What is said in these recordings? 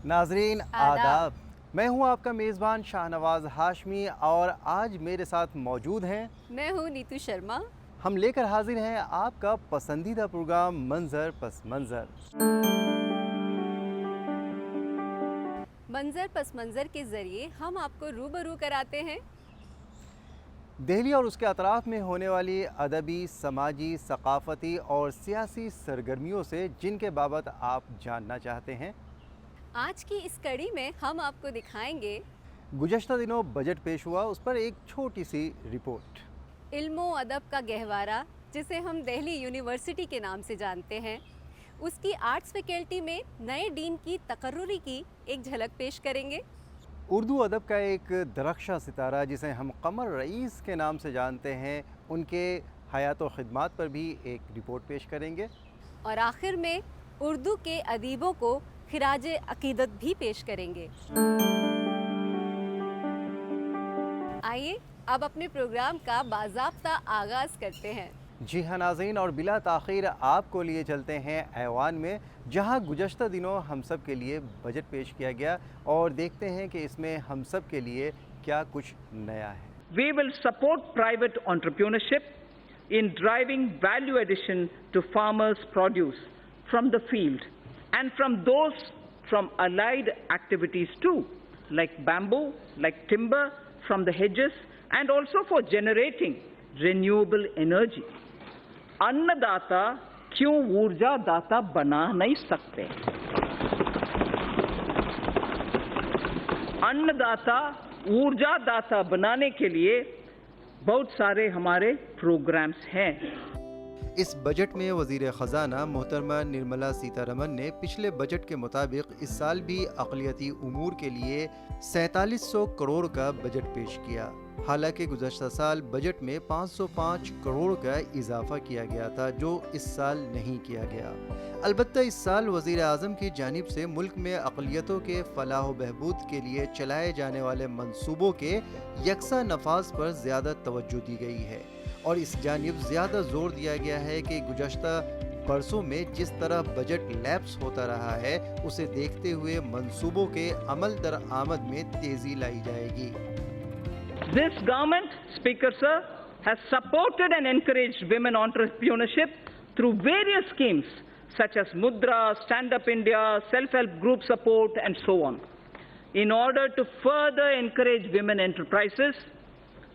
नाजरीन आदाब। मैं हूं आपका मेज़बान शाहनवाज हाशमी और आज मेरे साथ मौजूद हैं मैं हूँ नीतू शर्मा। हम लेकर हाजिर हैं आपका पसंदीदा प्रोग्राम मंजर पस मंजर। मंजर पस मंजर के ज़रिए हम आपको रूबरू कराते हैं दिल्ली और उसके अतराफ में होने वाली अदबी, समाजी, सकाफ़ती और सियासी सरगर्मियों से जिनके बाबत आप जानना चाहते हैं। आज की इस कड़ी में हम आपको दिखाएंगे गुज़श्ता दिनों बजट पेश हुआ, उस पर एक छोटी सी रिपोर्ट। इल्मो अदब का गहवारा, जिसे हम दिल्ली यूनिवर्सिटी के नाम से जानते हैं, उसकी आर्ट्स फैकल्टी में नए डीन की तकर्रुरी की एक झलक पेश करेंगे। उर्दू अदब का एक दरख्शा सितारा जिसे हम कमर रईस के नाम से जानते हैं, उनके हयात व खिदमात पर भी एक रिपोर्ट पेश करेंगे। और आखिर में उर्दू के अदीबों को खिराज अकीदत भी पेश करेंगे। आइए अब अपने प्रोग्राम का बाज़ाब्ता आगाज़ करते हैं। जी हाँ नाज़रीन, और बिला ताख़ीर आपको लिए चलते हैं ऐवान में, जहाँ गुज़श्ता दिनों हम सब के लिए बजट पेश किया गया और देखते हैं कि इसमें हम सब के लिए क्या कुछ नया है। We will support private entrepreneurship in driving value addition to farmers' produce from the field and from allied activities too, like bamboo, like timber from the hedges, and also for generating renewable energy. अन्नदाता क्यों ऊर्जा दाता बना नहीं सकते? अन्नदाता ऊर्जा दाता बनाने के लिए बहुत सारे हमारे प्रोग्राम्स हैं। इस बजट में वज़ीर ख़ज़ाना मोहतरमा निर्मला सीतारमन ने पिछले बजट के मुताबिक इस साल भी अक़लियती उमूर के लिए 4700 करोड़ का बजट पेश किया। हालांकि गुज़श्ता साल बजट में 505 करोड़ का इजाफा किया गया था, जो इस साल नहीं किया गया। अलबत्ता इस साल वज़ीर आज़म की जानिब से मुल्क में अक़लियतों के फ़लाह व बहबूद के लिए चलाए जाने वाले मंसूबों के यकसा नफाज पर ज़्यादा तवज्जो दी गई है और इस जानिब ज़्यादा ज़ोर दिया गया है कि गुज़श्ता बरसों में जिस तरह बजट लैप्स होता रहा है, उसे देखते हुए मंसूबों के अमल दरआमद में तेज़ी लाई जाएगी। This government, Speaker Sir, has supported and encouraged women entrepreneurship through various schemes such as Mudra, Stand Up India, Self-Help Group Support, and so on. In order to further encourage women enterprises,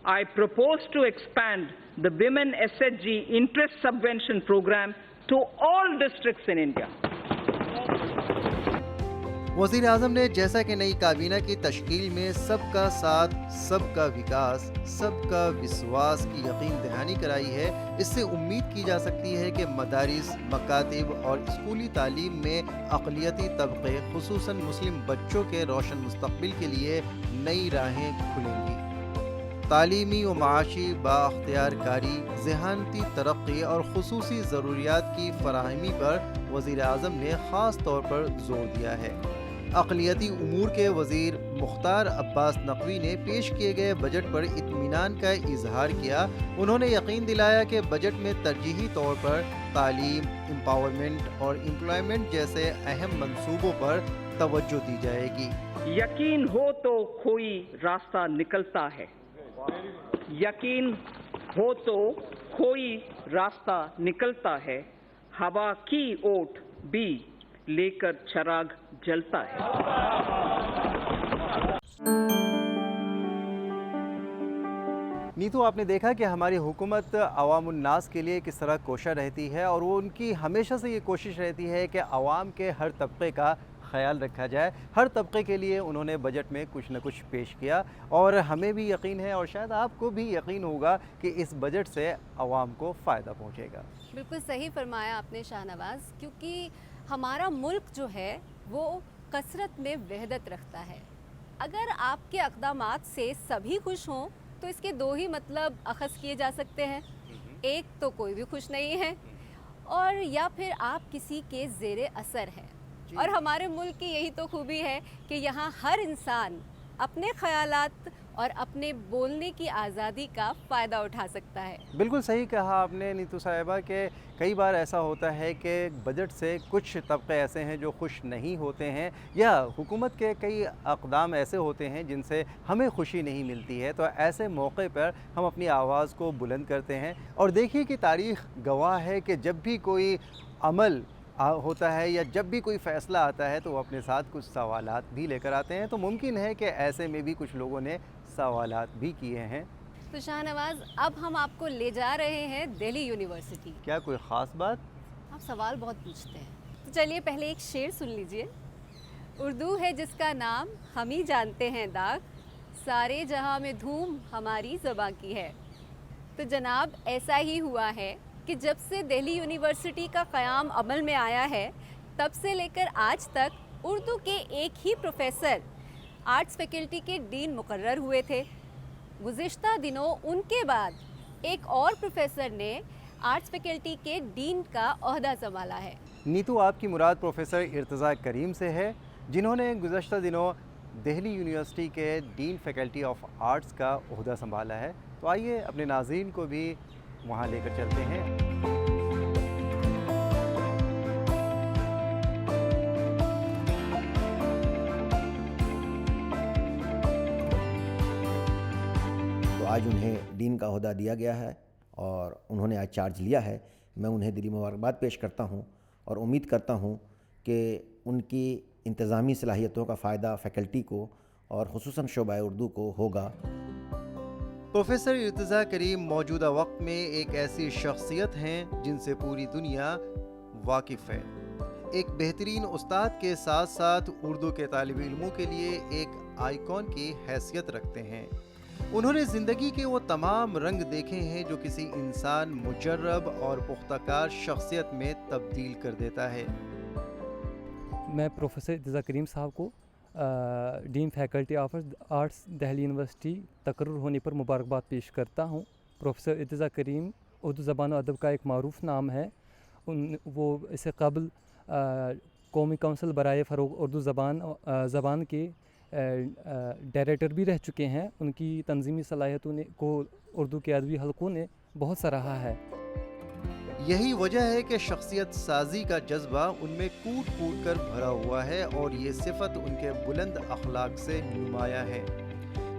I propose to expand the Women SHG Interest Subvention Program to all districts in India. वज़ीर आज़म ने जैसा कि नई काबीना की तश्कील में सबका साथ, सबका विकास, सबका विश्वास की यकीन दहानी कराई है, इससे उम्मीद की जा सकती है कि मदारिस, मकातिब और स्कूली तालीम में अक़लियती तबक़े ख़ुसूसन मुस्लिम बच्चों के रोशन मुस्तक़बिल के लिए नई राहें खुलेंगी। तालीमी व माशी बाअख्तियार कारी, ज़हानती तरक्की और ख़ुसूसी ज़रूरियात की फ़राहमी पर वज़ीर आज़म ने ख़ास तौर पर ज़ोर दिया है। अक़लियती उमूर के वज़ीर मुख्तार अब्बास नक़वी ने पेश किए गए बजट पर इत्मीनान का इजहार किया। उन्होंने यकीन दिलाया कि बजट में तरजीही तौर पर तालीम, एम्पावरमेंट और एम्प्लॉयमेंट जैसे अहम मंसूबों पर तवज्जो दी जाएगी। यकीन हो तो कोई रास्ता निकलता है, यकीन हो तो कोई रास्ता निकलता है, हवा की ओट भी लेकर चराग जलता है। नीतू, आपने देखा कि हमारी हुकूमत अवामुन्नास के लिए किस तरह कोशा रहती है और वो उनकी हमेशा से ये कोशिश रहती है कि अवाम के हर तबके का ख़याल रखा जाए। हर तबके के लिए उन्होंने बजट में कुछ न कुछ पेश किया और हमें भी यकीन है और शायद आपको भी यकीन होगा कि इस बजट से अवाम को फ़ायदा पहुँचेगा। बिल्कुल सही फरमाया आपने शाहनवाज, क्योंकि हमारा मुल्क जो है वो कसरत में वहदत रखता है। अगर आपके अक़दामात से सभी खुश हों तो इसके दो ही मतलब अख़ज़ किए जा सकते हैं, एक तो कोई भी खुश नहीं है और या फिर आप किसी के ज़ेरे असर हैं। और हमारे मुल्क की यही तो खूबी है कि यहाँ हर इंसान अपने ख़यालात और अपने बोलने की आज़ादी का फ़ायदा उठा सकता है। बिल्कुल सही कहा आपने नीतू साहिबा कि कई बार ऐसा होता है कि बजट से कुछ तबके ऐसे हैं जो खुश नहीं होते हैं, या हुकूमत के कई अक़दाम ऐसे होते हैं जिनसे हमें खुशी नहीं मिलती है। तो ऐसे मौके पर हम अपनी आवाज़ को बुलंद करते हैं। और देखिए कि तारीख़ गवाह है कि जब भी कोई अमल होता है या जब भी कोई फ़ैसला आता है तो वो अपने साथ कुछ सवालात भी लेकर आते हैं। तो मुमकिन है कि ऐसे में भी कुछ लोगों ने सवालात भी किए हैं। तो शाहनवाज़, अब हम आपको ले जा रहे हैं दिल्ली यूनिवर्सिटी। क्या कोई ख़ास बात? आप सवाल बहुत पूछते हैं, तो चलिए पहले एक शेर सुन लीजिए। उर्दू है जिसका नाम हम ही जानते हैं दाग, सारे जहां में धूम हमारी ज़बां की है। तो जनाब, ऐसा ही हुआ है कि जब से दिल्ली यूनिवर्सिटी का क़याम अमल में आया है, तब से लेकर आज तक उर्दू के एक ही प्रोफ़ेसर आर्ट्स फैकल्टी के डीन मुकर्रर हुए थे। गुज़िश्ता दिनों उनके बाद एक और प्रोफ़ेसर ने आर्ट्स फैकल्टी के डीन का ओहदा संभाला है। नीतू, आपकी मुराद प्रोफेसर इर्तज़ा करीम से है, जिन्होंने गुज़श्ता दिनों दिल्ली यूनिवर्सिटी के डीन फैकल्टी ऑफ आर्ट्स का ओहदा संभाला है। तो आइए अपने नाज़रीन को भी वहाँ लेकर चलते हैं। तो आज उन्हें डीन का ओहदा दिया गया है और उन्होंने आज चार्ज लिया है। मैं उन्हें दिली मुबारकबाद पेश करता हूँ और उम्मीद करता हूँ कि उनकी इंतज़ामी सलाहियतों का फ़ायदा फ़ैकल्टी को और ख़ुसूसन शोबा उर्दू को होगा। प्रोफेसर इर्तज़ा करीम मौजूदा वक्त में एक ऐसी शख्सियत हैं जिनसे पूरी दुनिया वाकिफ़ है। एक बेहतरीन उस्ताद के साथ साथ उर्दू के तालिब इल्मों के लिए एक आइकॉन की हैसियत रखते हैं। उन्होंने ज़िंदगी के वो तमाम रंग देखे हैं जो किसी इंसान मुजर्रब और पुख्ताकार शख्सियत में तब्दील कर देता है। मैं प्रोफेसर इर्तज़ा करीम साहब को dean faculty of arts Delhi university तकर्रुर होने पर मुबारकबाद पेश करता हूँ। प्रोफेसर इर्तज़ा करीम उर्दू ज़बान और अदब का एक मारूफ नाम है। वो इससे कबल कौमी कौंसिल बराए फ़रोग़ उर्दू ज़बान के डायरेक्टर भी रह चुके हैं। उनकी तंज़ीमी सलाहियतों को उर्दू के अदबी हलकों ने बहुत सराहा है। यही वजह है कि शख्सियत साजी का जज्बा उनमें कूट कूट कर भरा हुआ है और ये सिफत उनके बुलंद अखलाक से नुमाया है।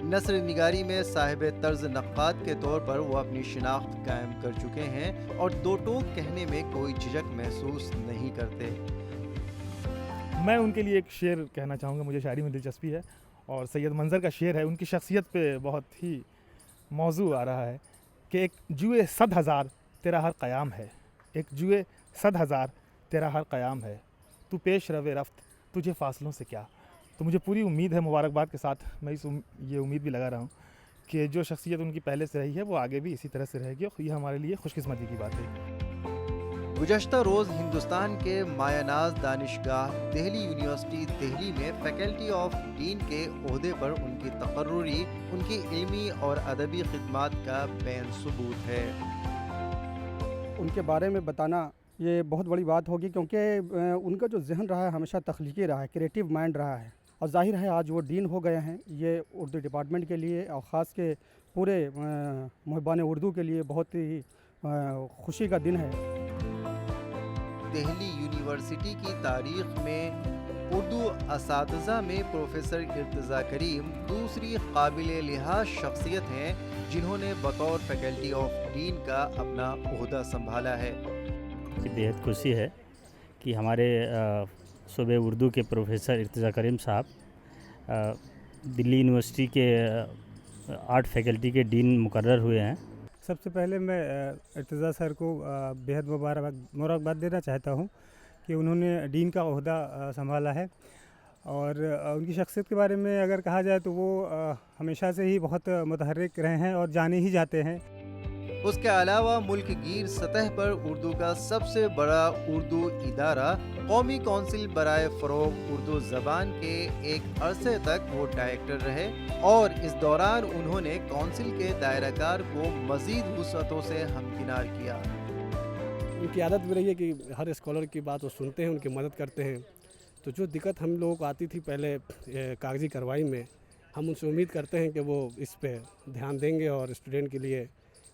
नस्र निगारी में साहिब तर्ज नक़ाद के तौर पर वो अपनी शिनाख्त कायम कर चुके हैं और दो टोक कहने में कोई झिझक महसूस नहीं करते। मैं उनके लिए एक शेर कहना चाहूँगा। मुझे शायरी में दिलचस्पी है और सैयद मंज़र का शेर है। उनकी शख्सियत पे बहुत ही मौजू आ रहा है कि एक जुए 100,000 तेरा हर क़याम है, एक जुए 100,000 तेरा हर क़याम है, तू पेश रवे रफ्त तुझे फ़ासलों से क्या। तो मुझे पूरी उम्मीद है, मुबारकबाद के साथ मैं ये उम्मीद भी लगा रहा हूँ कि जो शख्सियत उनकी पहले से रही है वो आगे भी इसी तरह से रहेगी और ये हमारे लिए खुशकिस्मती की बात है। गुज़श्ता रोज़ हिंदुस्तान के मायानाज़ दानिशगाह दिल्ली यूनिवर्सिटी दिल्ली में फैकल्टी ऑफ डीन के ओहदे पर उनकी तकर्रुरी उनकी इल्मी और अदबी खिदमात का बैन सबूत है। उनके बारे में बताना ये बहुत बड़ी बात होगी क्योंकि उनका जो ज़हन रहा है हमेशा तख्लीकी रहा है, क्रिएटिव माइंड रहा है और ज़ाहिर है आज वो डीन हो गए हैं। ये उर्दू डिपार्टमेंट के लिए और ख़ास के पूरे मुहिबान उर्दू के लिए बहुत ही खुशी का दिन है। दिल्ली यूनिवर्सिटी की तारीख़ में उर्दू असातिज़ा में प्रोफेसर इर्तज़ा करीम दूसरी काबिल लिहाज शख्सियत हैं जिन्होंने बतौर फैकल्टी ऑफ डीन का अपना ओहदा संभाला है। बेहद खुशी है कि हमारे शोबे उर्दू के प्रोफेसर इर्तज़ा करीम साहब दिल्ली यूनिवर्सिटी के आर्ट फैकल्टी के डीन मुकर्रर हुए हैं। सबसे पहले मैं इर्तज़ा सर को बेहद मुबारकबाद देना चाहता हूँ कि उन्होंने डीन का ओहदा संभाला है और उनकी शख्सियत के बारे में अगर कहा जाए तो वो हमेशा से ही बहुत मुतहर्रिक रहे हैं और जाने ही जाते हैं। उसके अलावा मुल्क गिर सतह पर उर्दू का सबसे बड़ा उर्दू इदारा कौमी कौंसिल बराए फ़रोग़ उर्दू ज़बान के एक अरसे तक वो डायरेक्टर रहे और इस दौरान उन्होंने कौंसिल के दायराकार को मज़ीद वुसअतों से हमकिनार किया। उनकी आदत भी रही है कि हर स्कॉलर की बात वो सुनते हैं, उनकी मदद करते हैं। तो जो दिक्कत हम लोगों को आती थी पहले कागज़ी कार्रवाई में, हम उनसे उम्मीद करते हैं कि वो इस पे ध्यान देंगे और स्टूडेंट के लिए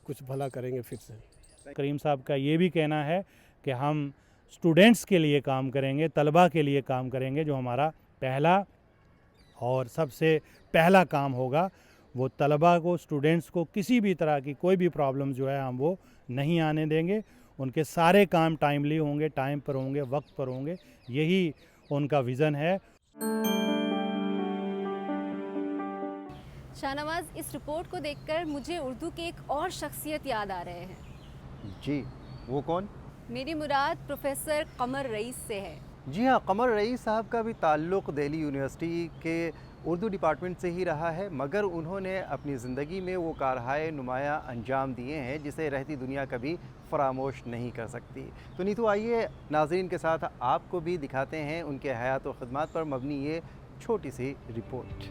कुछ भला करेंगे फिर से। करीम साहब का ये भी कहना है कि हम स्टूडेंट्स के लिए काम करेंगे, तलबा के लिए काम करेंगे। जो हमारा पहला और सबसे पहला काम होगा वो तलबा को, स्टूडेंट्स को किसी भी तरह की कोई भी प्रॉब्लम जो है हम वो नहीं आने देंगे। उनके सारे काम टाइमली होंगे, टाइम पर होंगे, वक्त पर होंगे, यही उनका विज़न है। शाहनवाज, इस रिपोर्ट को देखकर मुझे उर्दू के एक और शख्सियत याद आ रहे हैं। जी, वो कौन? मेरी मुराद प्रोफेसर कमर रईस से है। जी हाँ, कमर रईस साहब का भी ताल्लुक़ दिल्ली यूनिवर्सिटी के उर्दू डिपार्टमेंट से ही रहा है, मगर उन्होंने अपनी ज़िंदगी में वो कारहाए नुमाया अंजाम दिए हैं जिसे रहती दुनिया कभी फरामोश नहीं कर सकती। तो नीतू, आइए नाज़रीन के साथ आपको भी दिखाते हैं उनके हयात और ख़िदमत पर मबनी ये छोटी सी रिपोर्ट।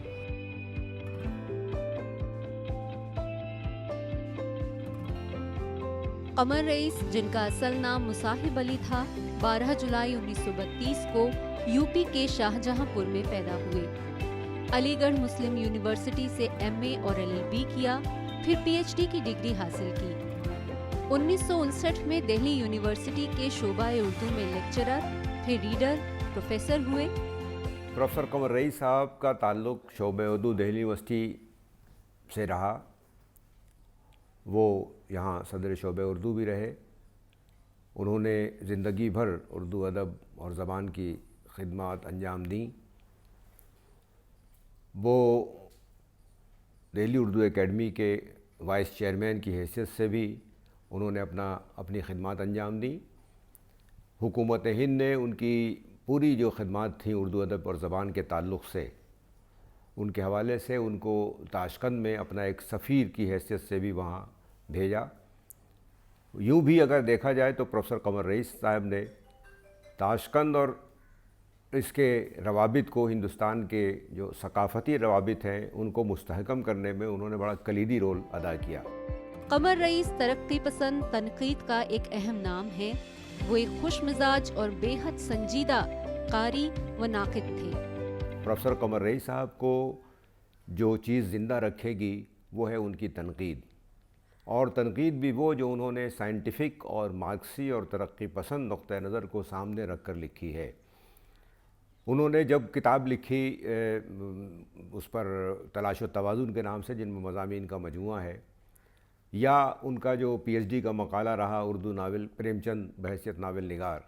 कमर रईस, जिनका असल नाम मुसाहिब अली था, 12 जुलाई 1932 को यूपी के शाहजहांपुर में पैदा हुए। अलीगढ़ मुस्लिम यूनिवर्सिटी से एमए और एलएलबी किया, फिर पीएचडी की डिग्री हासिल की। 1959 में दिल्ली यूनिवर्सिटी के शोबा उर्दू में लेक्चरर, फिर रीडर, प्रोफेसर हुए। प्रोफेसर कमर रईस साहब का ताल्लुक़ शोबा उर्दू दिल्ली यूनिवर्सिटी से रहा। वो यहाँ सदर शोबा उर्दू भी रहे। उन्होंने ज़िंदगी भर उर्दू अदब और ज़बान की खिदमत अंजाम दी। वो दिल्ली उर्दू एकेडमी के वाइस चेयरमैन की हैसियत से भी उन्होंने अपनी खिदमत अंजाम दी। हुकूमत हिंद ने उनकी पूरी जो खिदमत थी उर्दू अदब और ज़बान के ताल्लुक़ से, उनके हवाले से उनको ताशकंद में अपना एक सफ़ीर की हैसियत से भी वहाँ भेजा। यूँ भी अगर देखा जाए तो प्रोफेसर कमर रईस साहब ने ताशकंद और इसके रवाबित को, हिंदुस्तान के जो सकाफ़ती रवाबित हैं, उनको मुस्तहकम करने में उन्होंने बड़ा कलीदी रोल अदा किया। कमर रईस तरक्की पसंद तनकीद का एक अहम नाम है। वो एक खुश मिजाज और बेहद संजीदा कारी व नाकिद थे। प्रोफेसर कमर रईस साहब को जो चीज़ ज़िंदा रखेगी वो है उनकी तनकीद, और तनकीद भी वो जो उन्होंने साइंटिफिक और मार्क्सी और तरक्की पसंद नुक्ता नज़र को सामने रख कर लिखी है। उन्होंने जब किताब लिखी उस पर तलाश व तवाज़ुन के नाम से, जिनमें मज़ामीन का मजमुआ है, या उनका जो पीएचडी का मकाला रहा उर्दू नावल प्रेमचंद बहैसियत नावल निगार,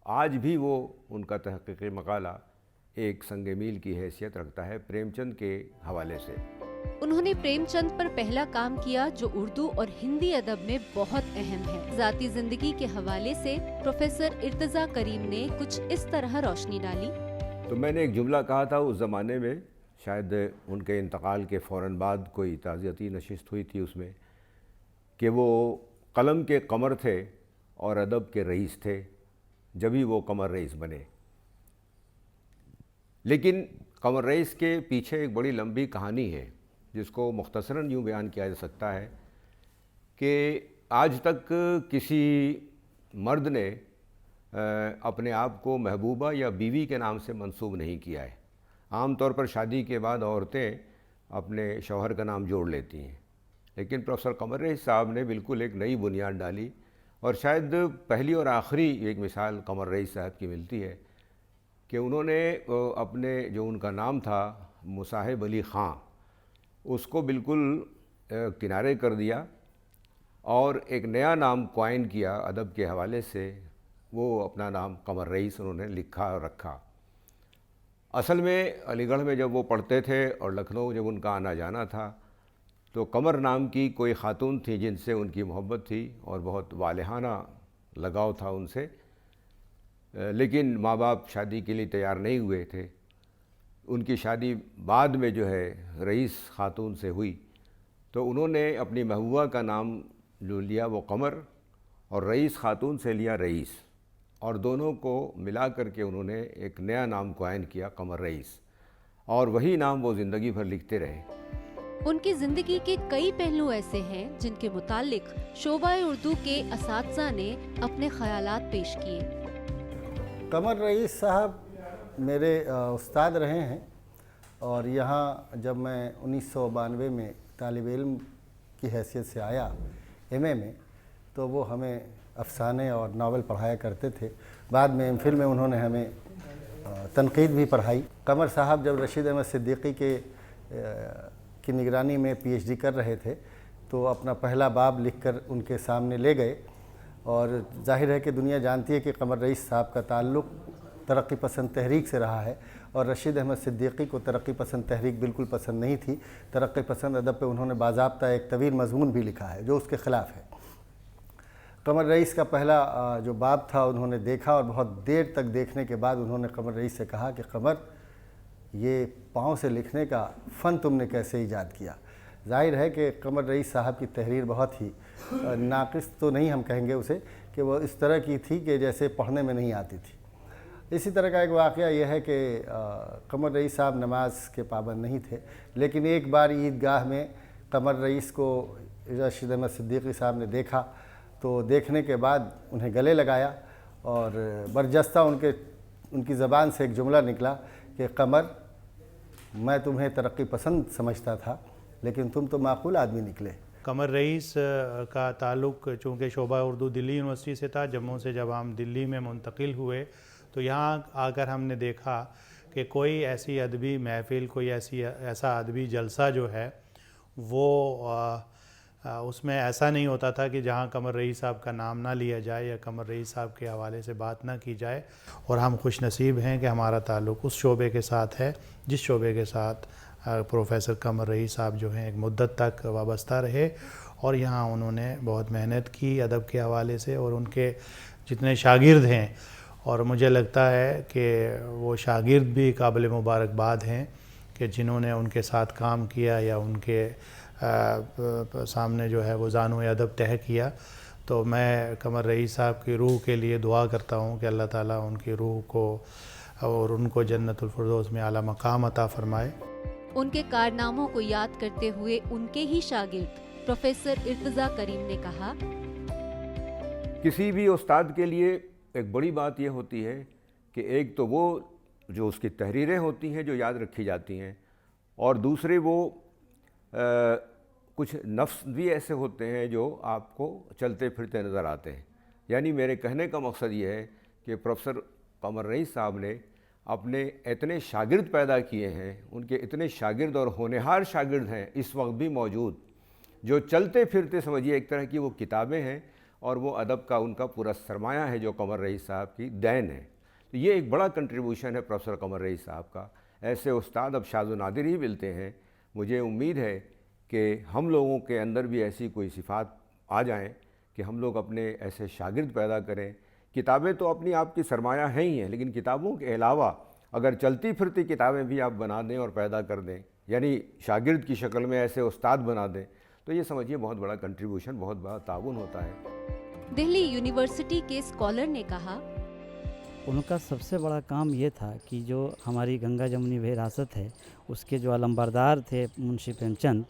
आज भी वो उनका तहक़ीक़ी मकाला एक संगे मील की हैसियत रखता है प्रेमचंद के हवाले से। उन्होंने प्रेमचंद पर पहला काम किया जो उर्दू और हिंदी अदब में बहुत अहम है। ज़ाती ज़िंदगी के हवाले से प्रोफेसर इर्तिज़ा करीम ने कुछ इस तरह रोशनी डाली। तो मैंने एक जुमला कहा था उस ज़माने में, शायद उनके इंतकाल के फ़ौरन बाद कोई ताज़ियती नशिस्त हुई थी उसमें, कि वो कलम के कमर थे और अदब के रईस थे, जब ही वो कमर रईस बने। लेकिन कमर रईस के पीछे एक बड़ी लंबी कहानी है जिसको मुख्तसरन यूँ बयान किया जा सकता है कि आज तक किसी मर्द ने अपने आप को महबूबा या बीवी के नाम से मंसूब नहीं किया है। आम तौर पर शादी के बाद औरतें अपने शौहर का नाम जोड़ लेती हैं, लेकिन प्रोफेसर कमर रईस साहब ने बिल्कुल एक नई बुनियाद डाली, और शायद पहली और आखिरी एक मिसाल कमर रईस साहब की मिलती है कि उन्होंने अपने जो उनका नाम था मुसाहिब अली ख़ां, उसको बिल्कुल किनारे कर दिया और एक नया नाम क्वाइन किया अदब के हवाले से। वो अपना नाम कमर रईस उन्होंने लिखा और रखा। असल में अलीगढ़ में जब वो पढ़ते थे और लखनऊ जब उनका आना जाना था, तो कमर नाम की कोई ख़ातून थी जिनसे उनकी मोहब्बत थी और बहुत वालिहाना लगाव था उनसे, लेकिन माँ बाप शादी के लिए तैयार नहीं हुए थे। उनकी शादी बाद में जो है रईस ख़ातून से हुई, तो उन्होंने अपनी महबूबा का नाम जो लिया वो कमर, और रईस ख़ातून से लिया रईस, और दोनों को मिला करके उन्होंने एक नया नाम कायम किया कमर रईस, और वही नाम वो ज़िंदगी भर लिखते रहे। उनकी ज़िंदगी के कई पहलू ऐसे हैं जिनके मुतालिक शोबा उर्दू के असातिज़ा ने अपने ख़यालात पेश किए। कमर रईस साहब मेरे उस्ताद रहे हैं, اور یہاں جب میں 1992 میں طالب علم کی حیثیت سے آیا ایم اے میں، تو وہ ہمیں افسانے اور ناول پڑھایا کرتے تھے. بعد میں ایم فل میں انہوں نے ہمیں تنقید بھی پڑھائی. قمر صاحب جب رشید احمد صدیقی کی نگرانی میں پی ایچ ڈی کر رہے تھے تو اپنا پہلا باب لکھ کر ان کے سامنے لے گئے، اور ظاہر ہے کہ دنیا جانتی ہے کہ قمر رئیس صاحب کا تعلق ترقی پسند تحریک سے رہا ہے، اور رشید احمد صدیقی کو ترقی پسند تحریک بالکل پسند نہیں تھی. ترقی پسند ادب پہ انہوں نے باضابطہ ایک طویل مضمون بھی لکھا ہے جو اس کے خلاف ہے. قمر رئیس کا پہلا جو باب تھا انہوں نے دیکھا، اور بہت دیر تک دیکھنے کے بعد انہوں نے قمر رئیس سے کہا کہ قمر، یہ پاؤں سے لکھنے کا فن تم نے کیسے ایجاد کیا؟ ظاہر ہے کہ قمر رئیس صاحب کی تحریر بہت ہی ناقص تو نہیں ہم کہیں گے اسے، کہ وہ اس طرح کی تھی کہ جیسے پڑھنے میں نہیں آتی تھی. اسی طرح کا ایک واقعہ یہ ہے کہ قمر رئیس صاحب نماز کے پابند نہیں تھے، لیکن ایک بار عیدگاہ میں قمر رئیس کو رشید احمد صدیقی صاحب نے دیکھا، تو دیکھنے کے بعد انہیں گلے لگایا، اور برجستہ ان کی زبان سے ایک جملہ نکلا کہ قمر، میں تمہیں ترقی پسند سمجھتا تھا لیکن تم تو معقول آدمی نکلے. قمر رئیس کا تعلق چونکہ شعبہ اردو دلی یونیورسٹی سے تھا، جموں سے جب ہم دلی میں منتقل ہوئے تو یہاں آ کر ہم نے دیکھا کہ کوئی ایسی ادبی محفل، کوئی ایسا ادبی جلسہ جو ہے وہ اس میں ایسا نہیں ہوتا تھا کہ جہاں قمر رئیس صاحب کا نام نہ لیا جائے یا قمر رئیس صاحب کے حوالے سے بات نہ کی جائے. اور ہم خوش نصیب ہیں کہ ہمارا تعلق اس شعبے کے ساتھ ہے جس شعبے کے ساتھ پروفیسر قمر رئیس صاحب جو ہیں ایک مدت تک وابستہ رہے، اور یہاں انہوں نے بہت محنت کی ادب کے حوالے سے، اور ان کے جتنے شاگرد ہیں، اور مجھے لگتا ہے کہ وہ شاگرد بھی قابل مبارکباد ہیں کہ جنہوں نے ان کے ساتھ کام کیا یا ان کے سامنے جو ہے وہ زانو ادب تہہ کیا. تو میں قمر رئیس صاحب کی روح کے لیے دعا کرتا ہوں کہ اللہ تعالیٰ ان کی روح کو اور ان کو جنت الفردوس میں اعلیٰ مقام عطا فرمائے. ان کے کارناموں کو یاد کرتے ہوئے ان کے ہی شاگرد پروفیسر ارتضیٰ کریم نے کہا، کسی بھی استاد کے لیے ایک بڑی بات یہ ہوتی ہے کہ ایک تو وہ جو اس کی تحریریں ہوتی ہیں جو یاد رکھی جاتی ہیں، اور دوسرے وہ کچھ نفس بھی ایسے ہوتے ہیں جو آپ کو چلتے پھرتے نظر آتے ہیں. یعنی میرے کہنے کا مقصد یہ ہے کہ پروفیسر قمر رئیس صاحب نے اپنے اتنے شاگرد پیدا کیے ہیں، ان کے اتنے شاگرد اور ہونہار شاگرد ہیں اس وقت بھی موجود، جو چلتے پھرتے سمجھیے ایک طرح کی وہ کتابیں ہیں، اور وہ ادب کا ان کا پورا سرمایہ ہے جو قمر رئیس صاحب کی دین ہے. تو یہ ایک بڑا کنٹریبیوشن ہے پروفیسر قمر رئیس صاحب کا. ایسے استاد اب شاذ و نادر ہی ملتے ہیں. مجھے امید ہے کہ ہم لوگوں کے اندر بھی ایسی کوئی صفات آ جائیں کہ ہم لوگ اپنے ایسے شاگرد پیدا کریں. کتابیں تو اپنی آپ کی سرمایہ ہیں ہی ہیں، لیکن کتابوں کے علاوہ اگر چلتی پھرتی کتابیں بھی آپ بنا دیں اور پیدا کر دیں، یعنی شاگرد کی شکل میں ایسے استاد بنا دیں، تو یہ سمجھیے بہت بڑا کنٹریبیوشن، بہت بڑا تعاون ہوتا ہے. دہلی یونیورسٹی کے اسکالر نے کہا، ان کا سب سے بڑا کام یہ تھا کہ جو ہماری گنگا جمنی وراثت ہے اس کے جو علمبردار تھے منشی پریم چند،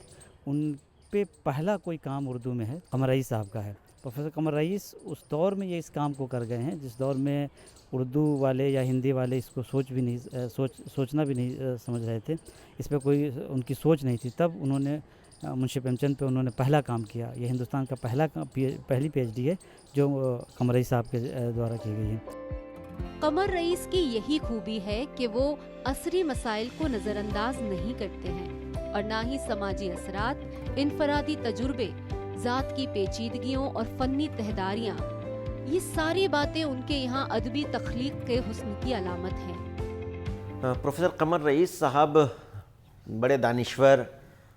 ان پہ پہلا کوئی کام اردو میں ہے قمر رئیس صاحب کا ہے. پروفیسر قمر رئیس اس دور میں یہ اس کام کو کر گئے ہیں جس دور میں اردو والے یا ہندی والے اس کو سوچنا بھی نہیں سمجھ رہے تھے، اس پہ کوئی ان کی سوچ نہیں تھی. تب انہوں نے منشی پریم چند پہ انہوں نے پہلا کام کیا. یہ ہندوستان کا پہلی پی ایچ ڈی ہے جو قمر رئیس صاحب کے دوارا کی گئی ہے. قمر رئیس کی یہی خوبی ہے کہ وہ عصری مسائل کو نظر انداز نہیں کرتے ہیں، اور نہ ہی سماجی اثرات، انفرادی تجربے، ذات کی پیچیدگیوں اور فنی تہداریاں، یہ ساری باتیں ان کے یہاں ادبی تخلیق کے حسن کی علامت ہیں. پروفیسر قمر رئیس صاحب بڑے دانشور،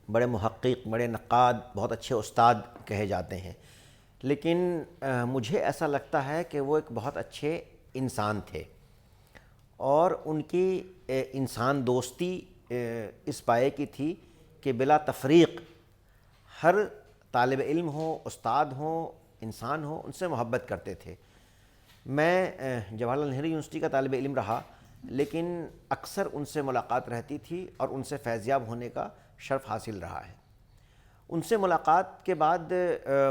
بڑے محقق، بڑے نقاد، بہت اچھے استاد کہے جاتے ہیں، لیکن مجھے ایسا لگتا ہے کہ وہ ایک بہت اچھے انسان تھے، اور ان کی انسان دوستی اس پائے کی تھی کہ بلا تفریق ہر طالب علم ہو، استاد ہوں، انسان ہو، ان سے محبت کرتے تھے. میں جواہر لال نہرو یونیورسٹی کا طالب علم رہا، لیکن اکثر ان سے ملاقات رہتی تھی اور ان سے فیضیاب ہونے کا شرف حاصل رہا ہے. ان سے ملاقات کے بعد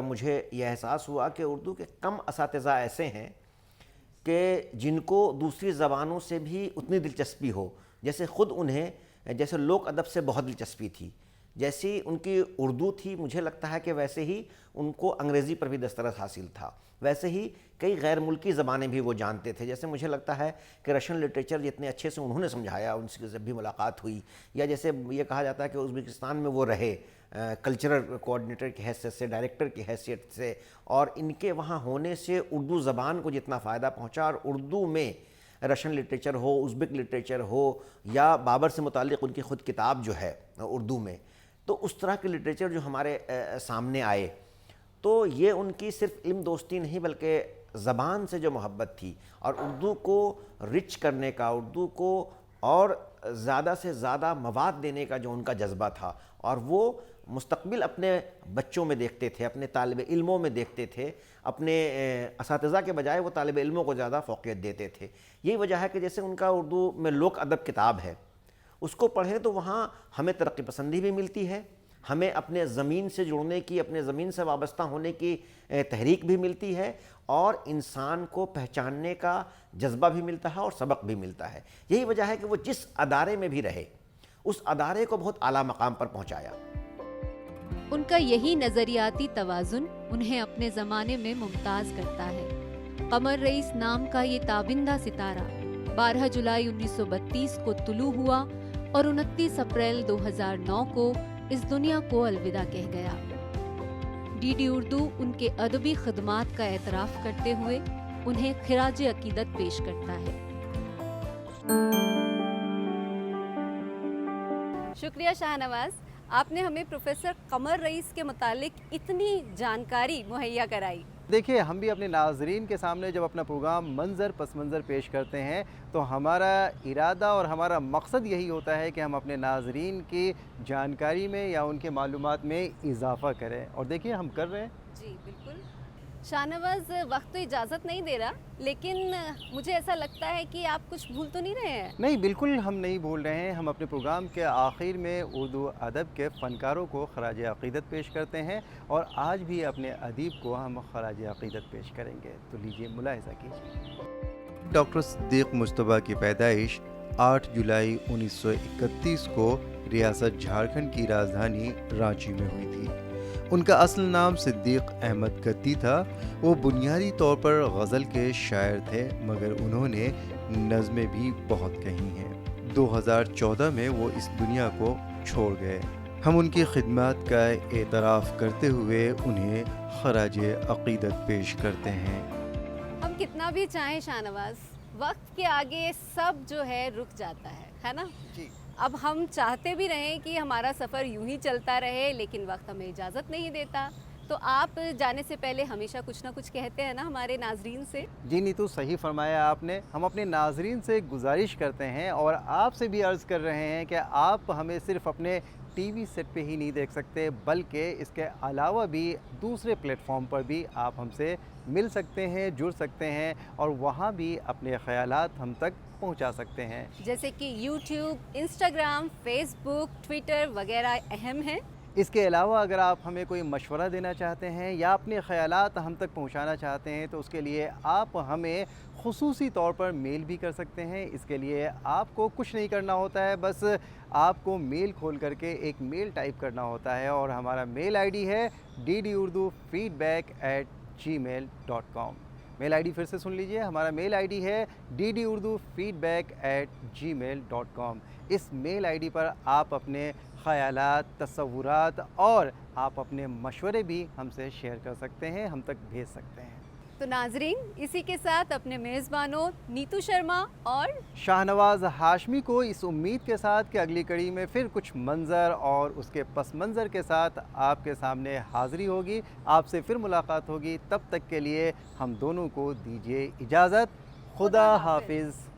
مجھے یہ احساس ہوا کہ اردو کے کم اساتذہ ایسے ہیں کہ جن کو دوسری زبانوں سے بھی اتنی دلچسپی ہو جیسے خود انہیں جیسے لوک ادب سے بہت دلچسپی تھی، جیسی ان کی اردو تھی مجھے لگتا ہے کہ ویسے ہی ان کو انگریزی پر بھی دسترس حاصل تھا، ویسے ہی کئی غیر ملکی زبانیں بھی وہ جانتے تھے. جیسے مجھے لگتا ہے کہ رشین لٹریچر جتنے اچھے سے انہوں نے سمجھایا، ان سے جب بھی ملاقات ہوئی، یا جیسے یہ کہا جاتا ہے کہ ازبکستان میں وہ رہے کلچرل کوآرڈینیٹر کی حیثیت سے، ڈائریکٹر کی حیثیت سے، اور ان کے وہاں ہونے سے اردو زبان کو جتنا فائدہ پہنچا، اور اردو میں رشین لٹریچر ہو، ازبک لٹریچر ہو، یا بابر سے متعلق ان کی خود کتاب جو ہے اردو میں، تو اس طرح کے لٹریچر جو ہمارے سامنے آئے، تو یہ ان کی صرف علم دوستی نہیں بلکہ زبان سے جو محبت تھی، اور اردو کو رچ کرنے کا، اردو کو اور زیادہ سے زیادہ مواد دینے کا جو ان کا جذبہ تھا، اور وہ مستقبل اپنے بچوں میں دیکھتے تھے، اپنے طالب علموں میں دیکھتے تھے، اپنے اساتذہ کے بجائے وہ طالب علموں کو زیادہ فوقیت دیتے تھے. یہی وجہ ہے کہ جیسے ان کا اردو میں لوک ادب کتاب ہے، اس کو پڑھیں تو وہاں ہمیں ترقی پسندی بھی ملتی ہے، ہمیں اپنے زمین سے جڑنے کی، اپنے زمین سے وابستہ ہونے کی تحریک بھی ملتی ہے، اور انسان کو پہچاننے کا جذبہ بھی ملتا ہے اور سبق بھی ملتا ہے. یہی وجہ ہے کہ وہ جس ادارے میں بھی رہے، اس ادارے کو بہت اعلیٰ مقام پر پہنچایا. ان کا یہی نظریاتی توازن انہیں اپنے زمانے میں ممتاز کرتا ہے. قمر رئیس نام کا یہ تابندہ ستارہ 12 جولائی 1932 کو طلوع ہوا اور 29 اپریل 2009 کو اس دنیا کو الوداع کہہ گیا. ڈی ڈی اردو ان کے ادبی خدمات کا اعتراف کرتے ہوئے انہیں خراج عقیدت پیش کرتا ہے. شکریہ شاہ نواز، آپ نے ہمیں پروفیسر قمر رئیس کے متعلق اتنی جانکاری مہیا کرائی. دیکھیے، ہم بھی اپنے ناظرین کے سامنے جب اپنا پروگرام منظر پس منظر پیش کرتے ہیں تو ہمارا ارادہ اور ہمارا مقصد یہی ہوتا ہے کہ ہم اپنے ناظرین کی جانکاری میں یا ان کے معلومات میں اضافہ کریں، اور دیکھیے ہم کر رہے ہیں. جی بالکل. شاہ نواز، وقت تو اجازت نہیں دے رہا، لیکن مجھے ایسا لگتا ہے کہ آپ کچھ بھول تو نہیں رہے ہیں؟ نہیں، بالکل ہم نہیں بھول رہے ہیں. ہم اپنے پروگرام کے آخر میں اردو ادب کے فنکاروں کو خراج عقیدت پیش کرتے ہیں، اور آج بھی اپنے ادیب کو ہم خراج عقیدت پیش کریں گے. تو لیجیے ملاحظہ کیجیے. ڈاکٹر صدیق مجتبیٰ کی پیدائش 8 جولائی 1931 کو ریاست جھارکھنڈ کی راجدھانی رانچی میں ہوئی تھی. ان کا اصل نام صدیق احمد گتی تھا. وہ بنیادی طور پر غزل کے شاعر تھے، مگر انہوں نے نظمیں بھی بہت کہی ہیں. 2014 میں وہ اس دنیا کو چھوڑ گئے. ہم ان کی خدمات کا اعتراف کرتے ہوئے انہیں خراج عقیدت پیش کرتے ہیں. ہم کتنا بھی چاہیں شاہ نواز، وقت کے آگے سب جو ہے رک جاتا ہے نا؟ جی. اب ہم چاہتے بھی رہیں کہ ہمارا سفر یوں ہی چلتا رہے، لیکن وقت ہمیں اجازت نہیں دیتا. تو آپ جانے سے پہلے ہمیشہ کچھ نہ کچھ کہتے ہیں نا ہمارے ناظرین سے. جی نیتو، صحیح فرمایا آپ نے. ہم اپنے ناظرین سے گزارش کرتے ہیں اور آپ سے بھی عرض کر رہے ہیں کہ آپ ہمیں صرف اپنے ٹی وی سیٹ پہ ہی نہیں دیکھ سکتے، بلکہ اس کے علاوہ بھی دوسرے پلیٹ فارم پر بھی آپ ہم سے مل سکتے ہیں، جڑ سکتے ہیں، اور وہاں بھی اپنے خیالات ہم تک پہنچا سکتے ہیں. جیسے کہ یوٹیوب، انسٹاگرام، فیس بک، ٹویٹر وغیرہ اہم ہیں. اس کے علاوہ اگر آپ ہمیں کوئی مشورہ دینا چاہتے ہیں یا اپنے خیالات ہم تک پہنچانا چاہتے ہیں تو اس کے لیے آپ ہمیں خصوصی طور پر میل بھی کر سکتے ہیں. اس کے لیے آپ کو کچھ نہیں کرنا ہوتا ہے، بس آپ کو میل کھول کر کے ایک میل ٹائپ کرنا ہوتا ہے، اور ہمارا میل آئی ڈی ہے ddurdufeedback@gmail.com. میل آئی ڈی پھر سے سن لیجئے. ہمارا میل آئی ڈی ہے ddurdufeedback@gmail.com. Us mile I D پر آپ اپنے خیالات، تصورات اور آپ اپنے مشورے بھی ہم سے شیئر کر سکتے ہیں، ہم تک بھیج سکتے ہیں. تو ناظرین، اسی کے ساتھ اپنے میزبانوں نیتو شرما اور شاہ نواز ہاشمی کو اس امید کے ساتھ کہ اگلی کڑی میں پھر کچھ منظر اور اس کے پس منظر کے ساتھ آپ کے سامنے حاضری ہوگی، آپ سے پھر ملاقات ہوگی. تب تک کے لیے ہم دونوں کو دیجیے اجازت. خدا حافظ.